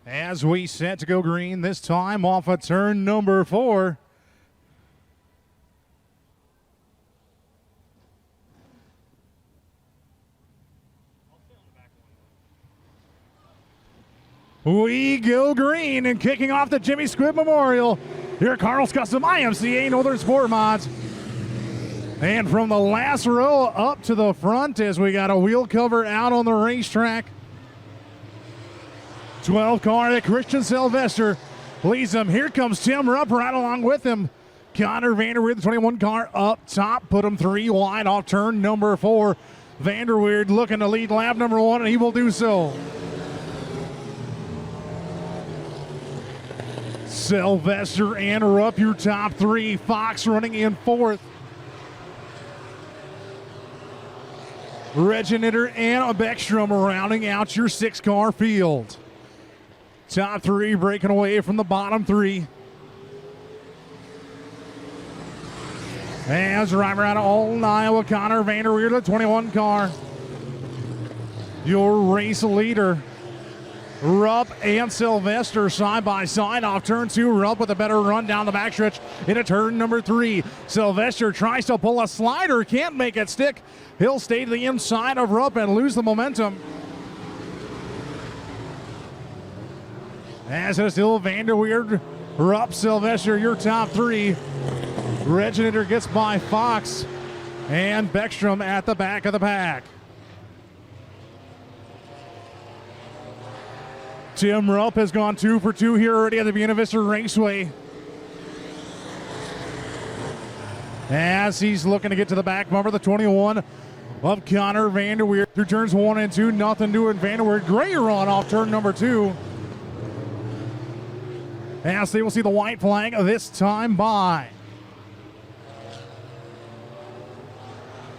As we set to go green, this time off of turn number 4. We go green, and kicking off the Jimmy Squibb Memorial here at Carl's Custom IMCA Northern Sportmods. And from the last row up to the front as we got a wheel cover out on the racetrack. 12 car that Christian Sylvester leads him. Here comes Tim Rupp right along with him. Connor Vanderweerd, the 21 car up top, put him 3 wide off turn number 4. Vanderweerd looking to lead lap number 1, and he will do so. Sylvester and Rupp, your top 3. Fox running in 4th. Regenator and Beckstrom rounding out your 6-car field. Top 3 breaking away from the bottom 3. As driver out of Alton, Iowa, Connor Vanderweerd, the 21 car. Your race leader. Rupp and Sylvester side by side off turn 2. Rupp with a better run down the backstretch into turn number 3. Sylvester tries to pull a slider, can't make it stick. He'll stay to the inside of Rupp and lose the momentum. As it is still Vanderweerd, Rupp, Sylvester, your top 3. Regenator gets by Fox and Beckstrom at the back of the pack. Tim Rupp has gone 2 for 2 here already at the Buena Vista Raceway. As he's looking to get to the back bumper, the 21 of Connor Vanderweerd through turns 1 and 2. Nothing doing Vanderweerd. Great run off turn number 2. As they will see the white flag this time by.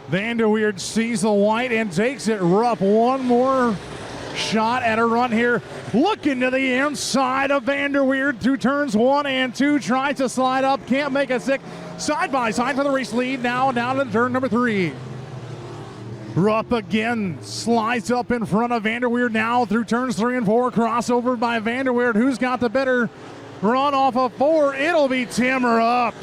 Vanderweerd sees the white and takes it. Rupp one more shot at a run here. Looking to the inside of Vanderweerd through turns 1 and 2. Tries to slide up, can't make it stick. Side by side for the race lead. Now down to turn number 3. Rupp again slides up in front of Vanderweerd now through turns 3 and 4. Crossover by Vanderweerd. Who's got the better run off of 4? It'll be Tim Rupp.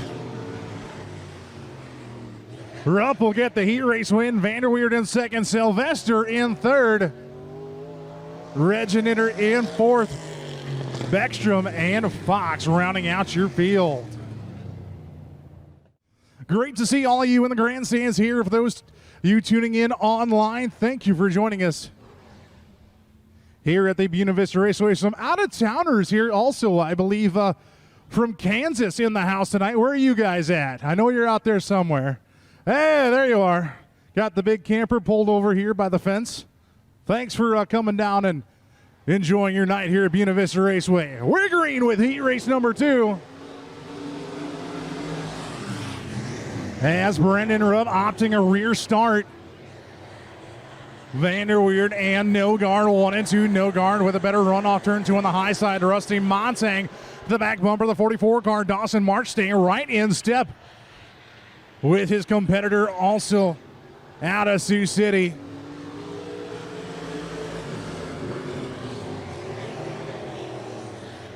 Rupp will get the heat race win. Vanderweerd in 2nd. Sylvester in 3rd. Regenator in 4th. Beckstrom and Fox rounding out your field. Great to see all of you in the grandstands here. For those you tuning in online, thank you for joining us here at the Buena Vista Raceway. Some out-of-towners here also, I believe, from Kansas in the house tonight. Where are you guys at? I know you're out there somewhere. Hey, there you are. Got the big camper pulled over here by the fence. Thanks for coming down and enjoying your night here at Buena Vista Raceway. We're green with heat race number 2. As Brendan Rupp opting a rear start. Vanderweerd and Nogard 1 and 2. Nogard with a better run off turn 2 on the high side. Rusty Montang, the back bumper, the 44 car. Dawson March staying right in step with his competitor also out of Sioux City.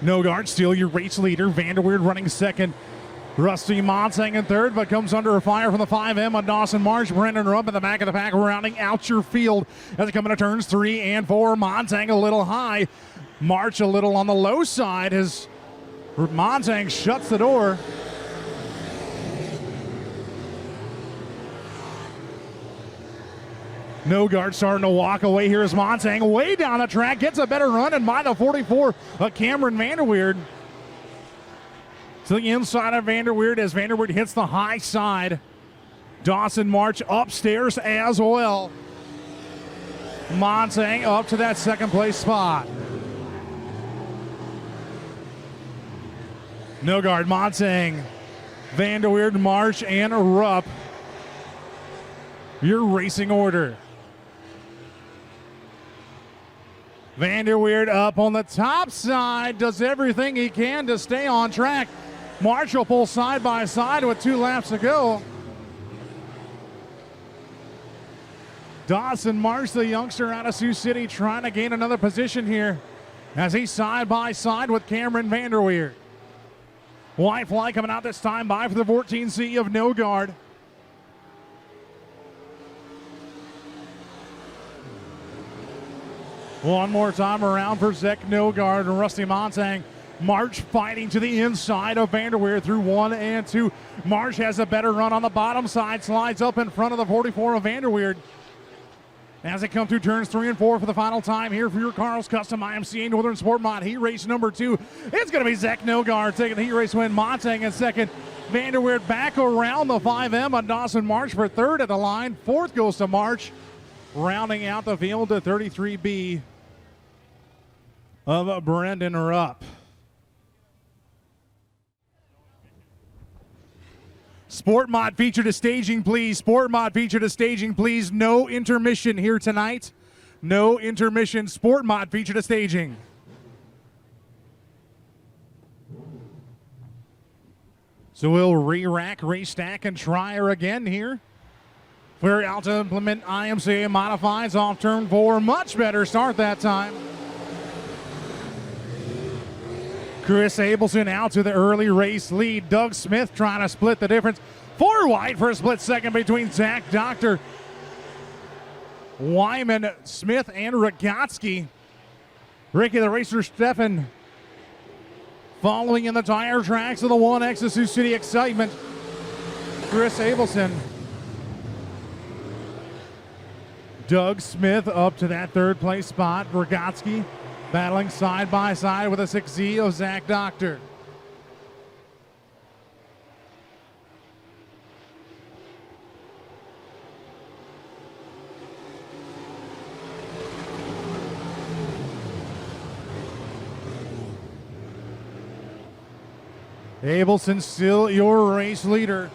Nogard still your race leader. Vanderweerd running 2nd. Rusty Montang in 3rd, but comes under fire from the 5M on Dawson March. Brendan Rupp in the back of the pack, rounding out your field as they come into turns 3 and 4. Montang a little high. March a little on the low side as Montang shuts the door. Nogard starting to walk away here as Montang way down the track gets a better run, and by the 44 of Cameron Vanderweerd. To the inside of Vanderweerd as Vanderweerd hits the high side. Dawson March upstairs as well. Montang up to that 2nd place spot. Nogard, Montang, Vanderweerd, March, and Rupp. Your racing order. Vanderweerd up on the top side, does everything he can to stay on track. March will pull side by side with 2 laps to go. Dawson March, the youngster out of Sioux City, trying to gain another position here as he's side by side with Cameron Vanderweer. White flag coming out this time by for the 14C of No Guard. One more time around for Zach Nogard and Rusty Montang. March fighting to the inside of Vanderweer through 1 and 2. March has a better run on the bottom side, slides up in front of the 44 of Vanderweer. As they come through turns 3 and 4 for the final time here for your Carl's Custom IMCA Northern Sportmod Heat Race number 2. It's going to be Zach Nogard taking the heat race win. Montang in second. Vanderweer back around the 5M on Dawson March for third at the line. Fourth goes to March, rounding out the field to 33B of Brendan Rupp. Sport Mod feature to staging, please. Sport Mod feature to staging, please. No intermission here tonight. No intermission. Sport Mod feature to staging. So we'll re-rack, re-stack, and try her again here. We're out to implement IMCA Modifieds off turn 4. Much better start that time. Chris Abelson out to the early race lead. Doug Smith trying to split the difference. 4 wide for a split second between Zach Doctor, Wyman, Smith, and Rogotsky. Ricky the Racer Steffen following in the tire tracks of the 1X of Sioux City Excitement. Chris Abelson. Doug Smith up to that third place spot. Rogotsky battling side by side with a 6Z of Zach Doctor. Abelson still your race leader.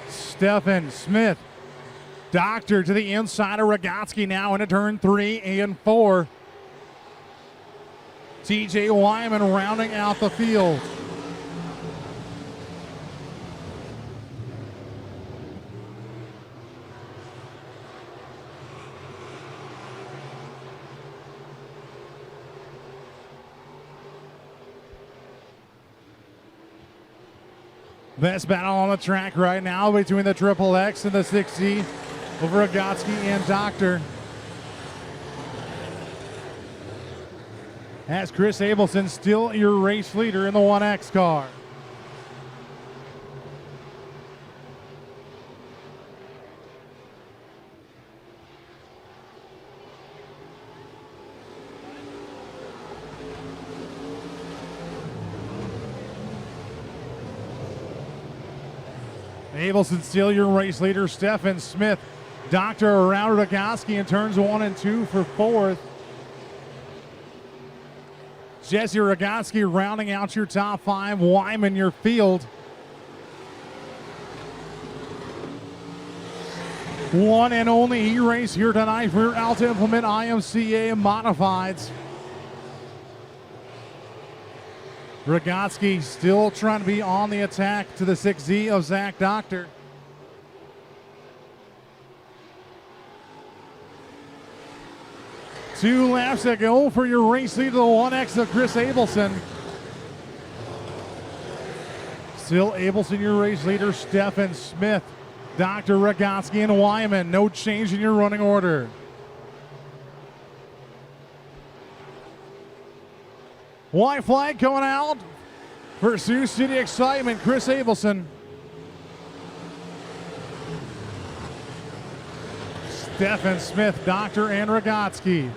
Steffen, Smith, Doctor to the inside of Rogotsky now into turn 3 and 4. TJ Wyman rounding out the field. Best battle on the track right now between the Triple X and the 6Z over Rogotsky and Doctor. As Chris Abelson still your race leader in the 1X car. Abelson still your race leader. Steffen, Smith, Doctor around Rogotsky in turns 1 and 2 for 4th. Jesse Rogotsky rounding out your top 5. Wyman your field. One and only E-race here tonight for out to implement IMCA Modifieds. Rogotsky still trying to be on the attack to the 6Z of Zach Doctor. Two laps to go for your race lead to the 1X of Chris Abelson. Still Abelson your race leader. Steffen, Smith, Dr. Rogotsky, and Wyman. No change in your running order. White flag coming out for Sioux City Excitement, Chris Abelson. Steffen, Smith, Doctor, and Rogotsky.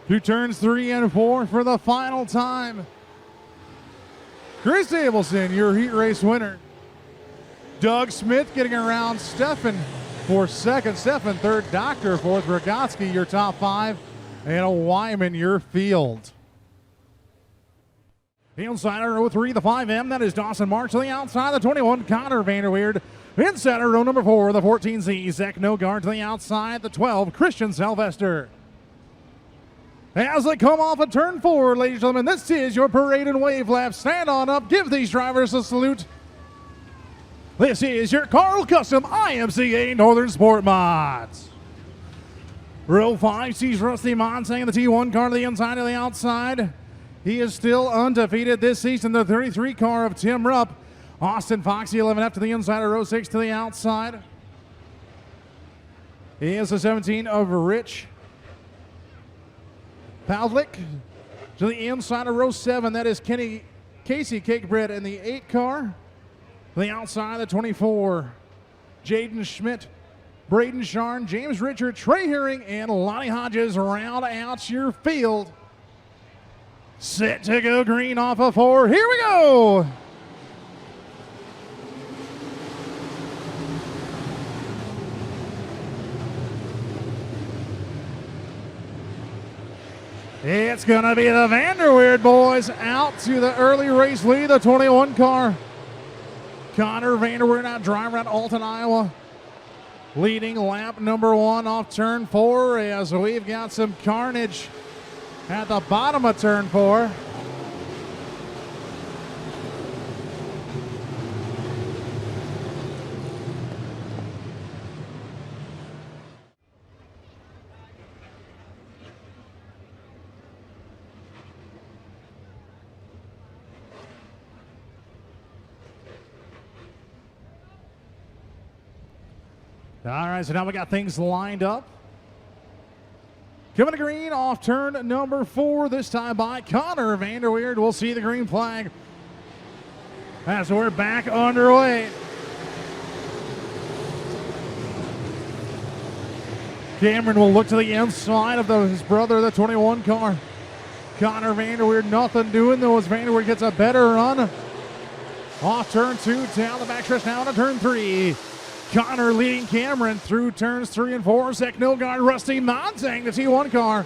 Through turns 3 and 4 for the final time. Chris Abelson, your heat race winner. Doug Smith getting around Steffen for second. Steffen third. Doctor fourth. Rogotsky your top 5. And a Wyman your field. Inside row 3, the 5M, that is Dawson March. To the outside, the 21, Connor Vanderweerd. Inside row number 4, the 14Z, Zach Nogard. To the outside, the 12, Christian Sylvester. As they come off of turn 4, ladies and gentlemen, this is your parade and wave lap. Stand on up, give these drivers a salute. This is your Carl Custom IMCA Northern Sportmods. Row 5 sees Rusty Monsang in the T1 car to the inside and the outside. He is still undefeated this season. The 33 car of Tim Rupp. Austin Foxy 11F to the inside of row 6 to the outside. He is the 17 of Rich Pavlik to the inside of row 7. That is Casey Cakebread in the 8 car. To the outside of the 24, Jaden Schmidt, Braden Sharn, James Richard, Trey Herring, and Lonnie Hodges round out your field. Set to go green off of 4. Here we go. It's going to be the Vanderweerd boys out to the early race lead, the 21 car. Connor Vanderweerd out driving around Alton, Iowa. Leading lap number 1 off turn 4 as we've got some carnage at the bottom of turn 4. All right, so now we got things lined up. Coming to green off turn number 4, this time by Connor Vanderweerd. We'll see the green flag as we're back underway. Cameron will look to the inside of his brother, the 21 car. Connor Vanderweerd, nothing doing though as Vanderweerd gets a better run. Off turn 2, down the backstretch now to turn 3. Connor leading Cameron through turns 3 and 4. Zach Nilgard, Rusty Monsang, the T1 car.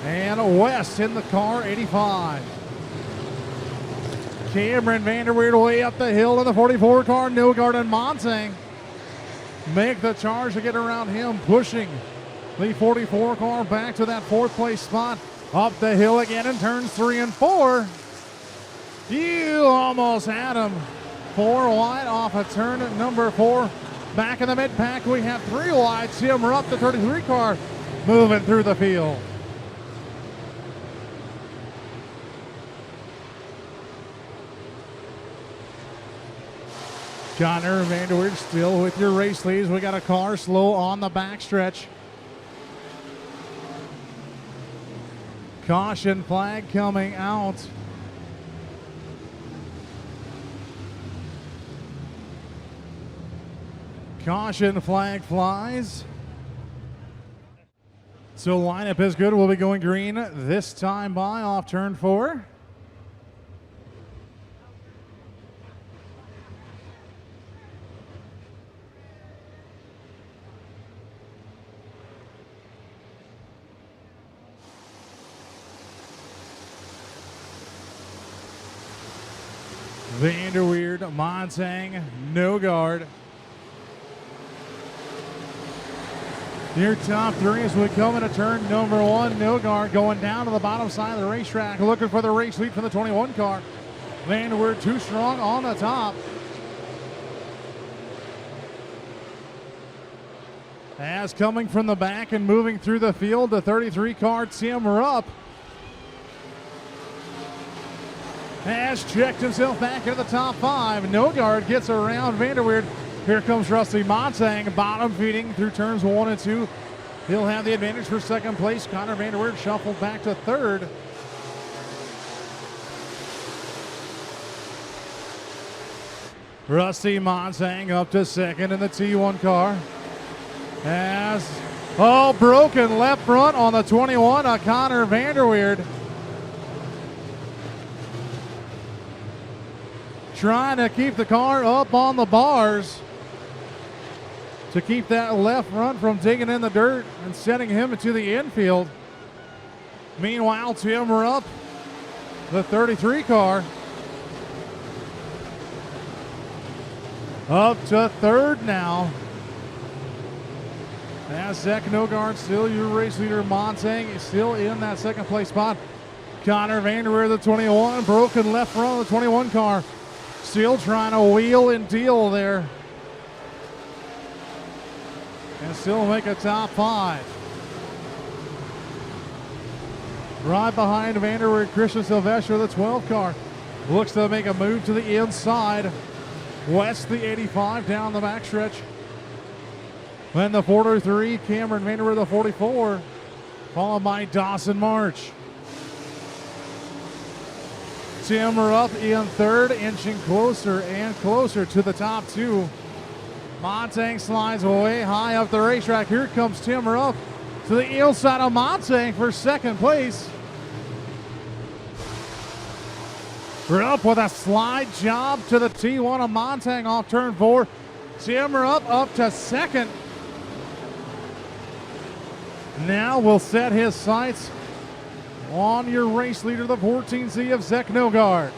And West in the car, 85. Cameron Vanderweerd way up the hill in the 44 car. Nilgard and Monsang make the charge to get around him, pushing the 44 car back to that 4th place spot. Up the hill again in turns 3 and 4. You almost had him. 4 wide off of turn number 4. Back in the mid-pack, we have 3 wide. Tim Rupp, the 33 car, moving through the field. Connor Vanderweerd still with your race leads. We got a car slow on the backstretch. Caution flag coming out. Caution flag flies. So lineup is good. We'll be going green this time by off turn 4. Vanderweerd, Monsang, Nilgard. Your top 3 as we come into turn number 1. Nilgard going down to the bottom side of the racetrack, looking for the race lead from the 21 car. Vanderweerd too strong on the top. As coming from the back and moving through the field, the 33 car, Tim Rupp, has checked himself back into the top 5. Nilgard gets around Vanderweerd. Here comes Rusty Monsang, bottom feeding through turns 1 and 2. He'll have the advantage for 2nd place. Connor Vanderweerd shuffled back to 3rd. Rusty Monsang up to 2nd in the T1 car. Broken left front on the 21 of Connor Vanderweerd. Trying to keep the car up on the bars to keep that left front from digging in the dirt and sending him into the infield. Meanwhile, Tim Rupp, the 33 car, up to 3rd now. As Zach Nilgard, still your race leader, Monsang is still in that 2nd place spot. Connor Vanderweerd, the 21, broken left front of the 21 car. Still trying to wheel and deal there. And still make a top 5. Right behind Vanderwood, Christian Sylvester, the 12 car. Looks to make a move to the inside. West the 85 down the backstretch. Then the 43, Cameron Vanderwood, the 44. Followed by Dawson March. Tim Rupp in third, inching closer and closer to the top 2. Montang slides way high up the racetrack. Here comes Tim Rupp to the inside of Montang for second place. Rupp with a slide job to the T1 of Montang off turn 4. Tim Rupp up to second. Now we'll set his sights on your race leader, the 14Z of Zach Nogard.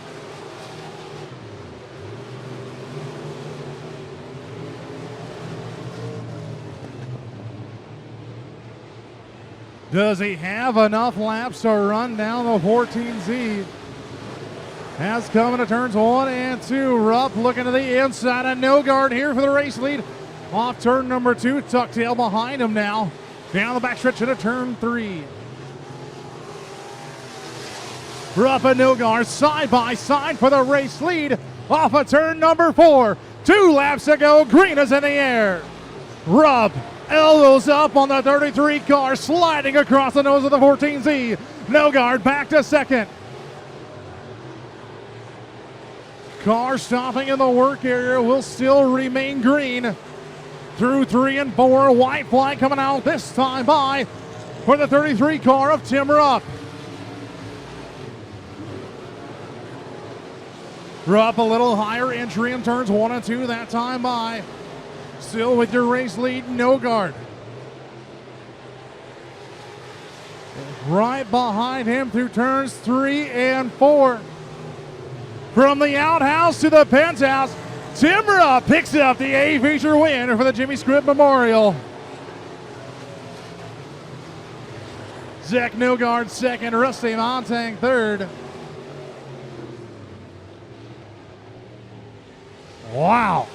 Does he have enough laps to run down the 14Z? Has coming to turns 1 and 2. Rupp looking to the inside of Nogard here for the race lead. Off turn number 2, tuck tail behind him now. Down the backstretch into turn 3. Rupp and Nogard side by side for the race lead. Off of turn number 4. 2 laps to go. Green is in the air. Rupp elbows up on the 33 car, sliding across the nose of the 14Z. Nogard back to second. Car stopping in the work area will still remain green. Through 3 and 4, white flag coming out this time by for the 33 car of Tim Rupp. Rupp a little higher entry in turns 1 and 2 that time by. Still with your race lead, Nogard. Right behind him through turns 3 and 4. From the outhouse to the penthouse, Tim Rupp picks up the A feature win for the Jimmy Squibb Memorial. Zach Nogard second, Rusty Montang third. Wow.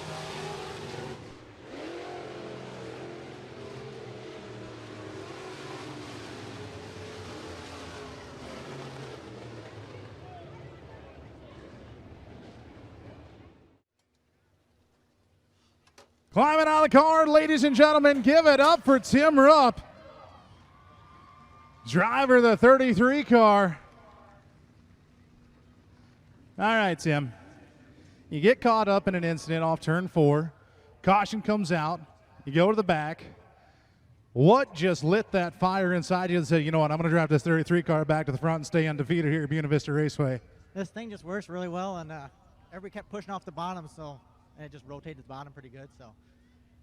Climbing out of the car, ladies and gentlemen, give it up for Tim Rupp. Driver of the 33 car. All right, Tim. You get caught up in an incident off turn 4. Caution comes out. You go to the back. What just lit that fire inside you and said, you know what, I'm going to drive this 33 car back to the front and stay undefeated here at Buena Vista Raceway? This thing just works really well, and everybody kept pushing off the bottom, and it just rotated the bottom pretty good. So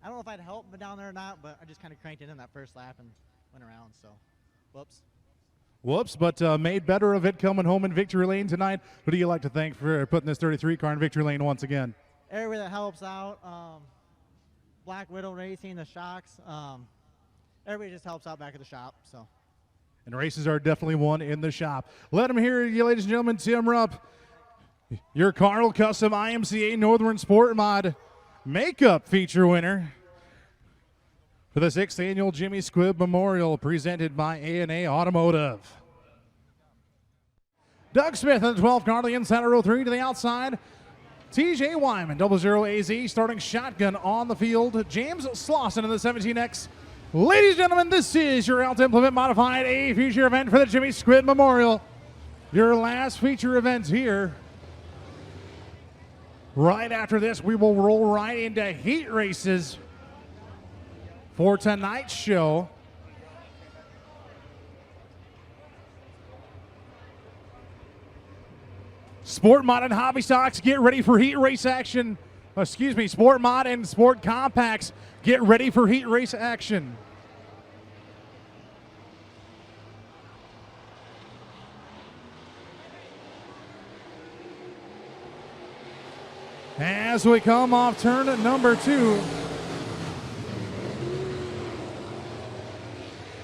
I don't know if I'd help me down there or not, but I just kind of cranked it in that first lap and went around. So whoops, but made better of it coming home in victory lane tonight. Who do you like to thank for putting this 33 car in victory lane once again? Everybody that helps out, Black Widow Racing, the Shocks, everybody just helps out back at the shop. So. And races are definitely won in the shop. Let them hear you, ladies and gentlemen. Tim Rupp, your Carl Custom IMCA Northern Sportmod makeup feature winner for the 6th annual Jimmy Squibb Memorial, presented by A&A Automotive. Doug Smith in the 12th car to the inside of row 3 to the outside. TJ Wyman, 00AZ, starting shotgun on the field. James Slauson in the 17X. Ladies and gentlemen, this is your Alta Implement Modified A feature event for the Jimmy Squibb Memorial. Your last feature event here. Right after this, we will roll right into heat races for tonight's show. Sport Mod and Hobby Stocks, get ready for heat race action. Sport Mod and Sport Compacts, get ready for heat race action. As we come off turn number 2.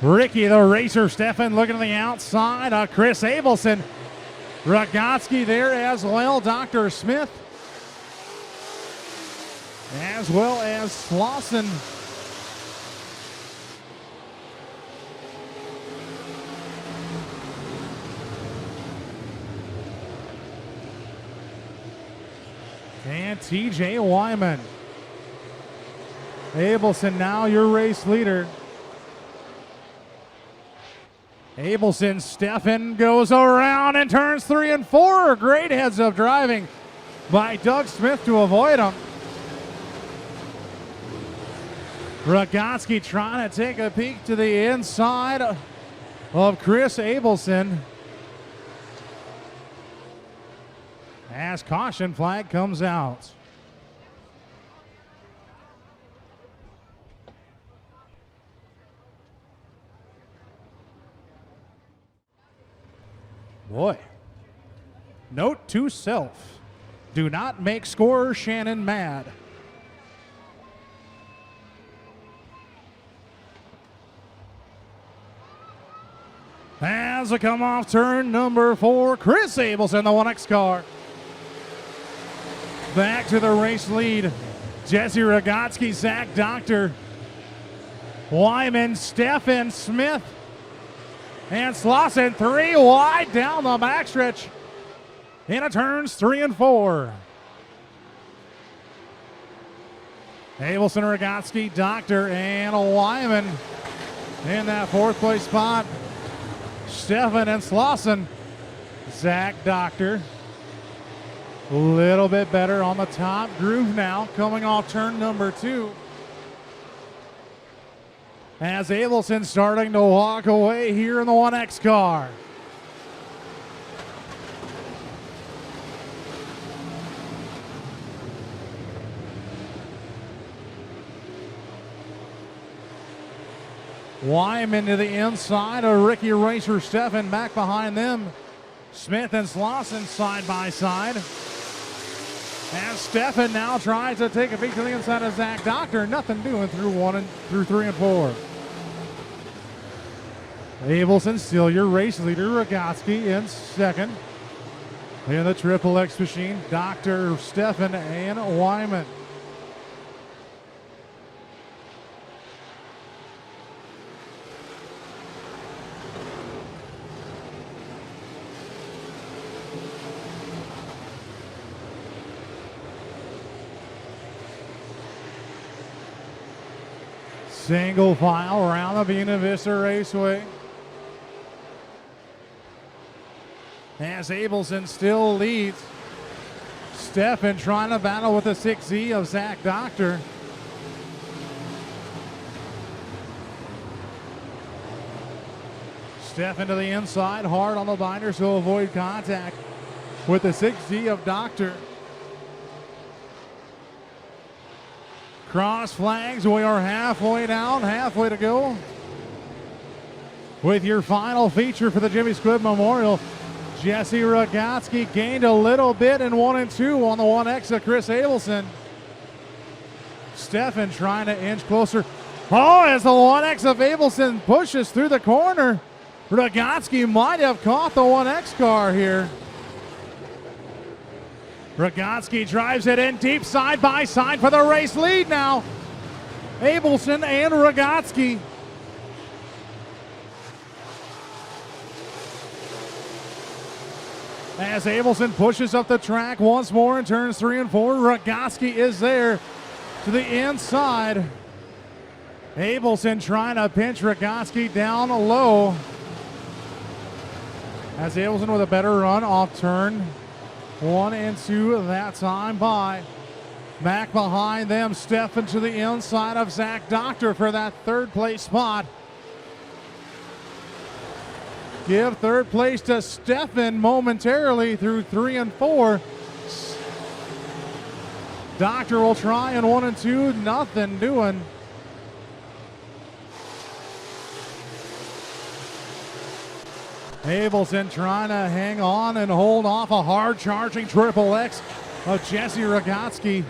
Ricky the Racer Steffen looking to the outside. Chris Abelson. Rogotsky there as well. Dr. Smith as well as Slauson. And TJ Wyman. Abelson now your race leader. Abelson, Stefan goes around and turns 3 and 4. Great heads up driving by Doug Smith to avoid him. Rogotsky trying to take a peek to the inside of Chris Abelson. As caution flag comes out. Boy, note to self, do not make scorer Shannon mad. As we come off turn number 4, Chris Abelson, the 1X car. Back to the race lead, Jesse Rogotsky, Zach Doctor, Wyman, Stefan, Smith, and Slauson 3 wide down the backstretch into turns 3 and 4. Abelson, Rogotsky, Doctor, and Wyman in that 4th place spot. Stefan and Slauson. Zach Doctor a little bit better on the top groove now, coming off turn number 2. As Abelson starting to walk away here in the 1X car. Wyman to the inside of Ricky Racer Stefan back behind them. Smith and Slauson side by side. As Stefan now tries to take a peek to the inside of Zach Doctor. Nothing doing through 3 and 4. Abelson still your race leader. Rogotsky in 2nd. In the Triple X machine, Doctor, Stefan, and Wyman. Single file around the Buena Vista Raceway. As Abelson still leads. Stefan trying to battle with the 6Z of Zach Doctor. Stefan to the inside, hard on the binder to avoid contact with the 6Z of Doctor. Cross flags, we are halfway down, halfway to go. With your final feature for the Jimmy Squibb Memorial, Jesse Rogotsky gained a little bit in 1 and 2 on the 1X of Chris Abelson. Stefan trying to inch closer. Oh, as the 1X of Abelson pushes through the corner, Rogotsky might have caught the 1X car here. Rogotsky drives it in deep side by side for the race lead now. Abelson and Rogotsky. As Abelson pushes up the track once more in turns 3 and 4, Rogotsky is there to the inside. Abelson trying to pinch Rogotsky down low. As Abelson with a better run off turn 1 and 2 that time by. Back behind them, Stefan to the inside of Zach Doctor for that 3rd place spot. Give 3rd place to Stefan momentarily through 3 and 4. Doctor will try in 1 and 2, nothing doing. Abelson trying to hang on and hold off a hard charging Triple X of Jesse Rogotsky.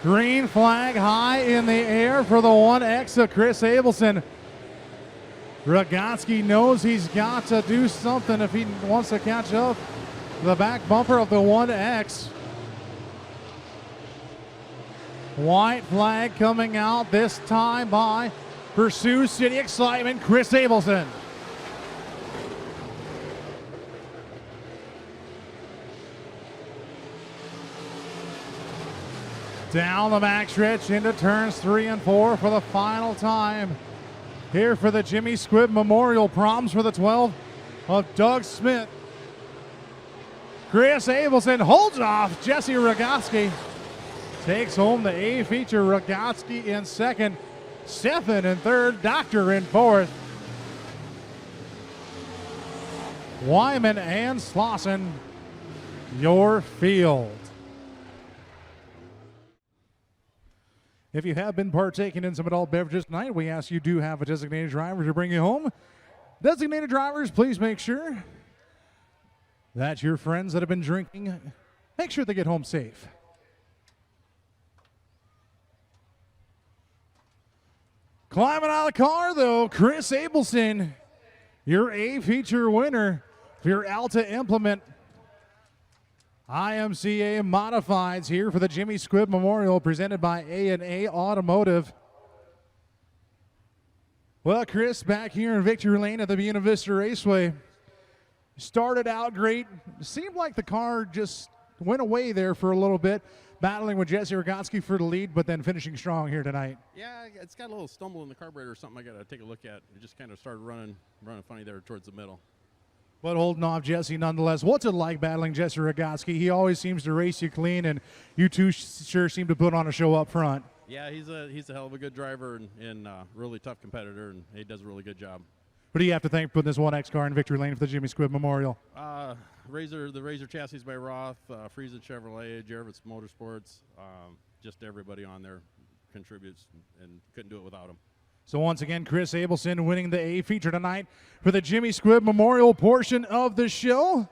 Green flag high in the air for the 1X of Chris Abelson. Rogatski knows he's got to do something if he wants to catch up the back bumper of the 1X. White flag coming out this time by Pursuit City Excitement, Chris Abelson. Down the backstretch into turns 3 and 4 for the final time. Here for the Jimmy Squibb Memorial, Proms for the 12 of Doug Smith. Chris Abelson holds off Jesse Rogatski. Takes home the A feature. Rogatski in second. Stefan in third. Doctor in fourth. Wyman and Slauson, your field. If you have been partaking in some adult beverages tonight, we ask you do have a designated driver to bring you home. Designated drivers, please make sure that your friends that have been drinking, make sure they get home safe. Climbing out of the car, though, Chris Abelson, your A feature winner for your Alta Implement IMCA Modifieds here for the Jimmy Squibb Memorial, presented by A&A Automotive. Well, Chris, back here in Victory Lane at the Buena Vista Raceway. Started out great. Seemed like the car just went away there for a little bit, battling with Jesse Rogatski for the lead, but then finishing strong here tonight. Yeah, it's got a little stumble in the carburetor or something I got to take a look at. It just kind of started running funny there towards the middle. But holding off Jesse nonetheless. What's it like battling Jesse Rogatski? He always seems to race you clean, and you two sure seem to put on a show up front. Yeah, he's a hell of a good driver and really tough competitor, and he does a really good job. What do you have to thank for putting this 1X car in Victory Lane for the Jimmy Squibb Memorial? The Razor chassis by Roth, Friesen Chevrolet, Jervis Motorsports, just everybody on there contributes, and couldn't do it without them. So once again, Chris Abelson winning the A feature tonight for the Jimmy Squibb Memorial portion of the show.